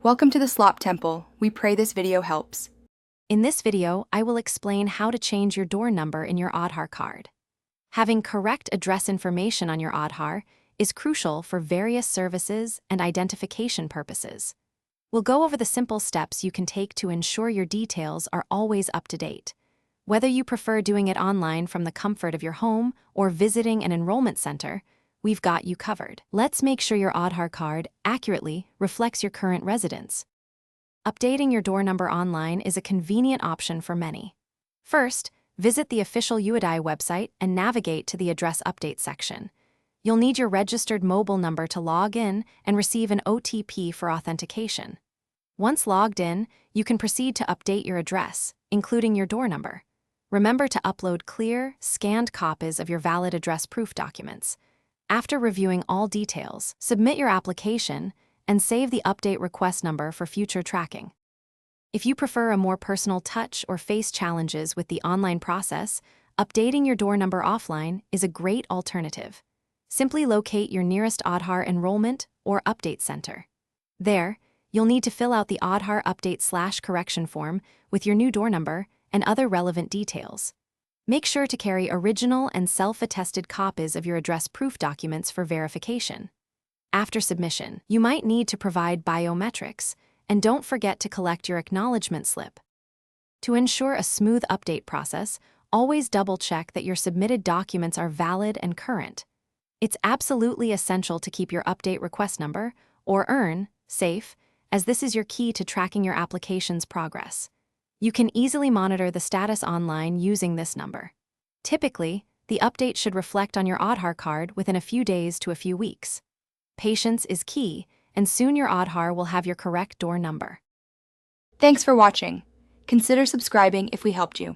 Welcome to the Slop Temple. We pray this video helps. In this video, I will explain how to change your door number in your Aadhar card. Having correct address information on your Aadhar is crucial for various services and identification purposes. We'll go over the simple steps you can take to ensure your details are always up to date. Whether you prefer doing it online from the comfort of your home or visiting an enrollment center, we've got you covered. Let's make sure your Aadhar card accurately reflects your current residence. Updating your door number online is a convenient option for many. First, visit the official UIDAI website and navigate to the Address Update section. You'll need your registered mobile number to log in and receive an OTP for authentication. Once logged in, you can proceed to update your address, including your door number. Remember to upload clear, scanned copies of your valid address proof documents. After reviewing all details, submit your application and save the update request number for future tracking. If you prefer a more personal touch or face challenges with the online process, updating your door number offline is a great alternative. Simply locate your nearest Aadhar enrollment or update center. There, you'll need to fill out the Aadhar update/correction form with your new door number and other relevant details. Make sure to carry original and self-attested copies of your address proof documents for verification. After submission, you might need to provide biometrics, and don't forget to collect your acknowledgement slip. To ensure a smooth update process, always double-check that your submitted documents are valid and current. It's absolutely essential to keep your update request number, or EARN, safe, as this is your key to tracking your application's progress. You can easily monitor the status online using this number. Typically, the update should reflect on your Aadhar card within a few days to a few weeks. Patience is key, and soon your Aadhar will have your correct door number. Thanks for watching. Consider subscribing if we helped you.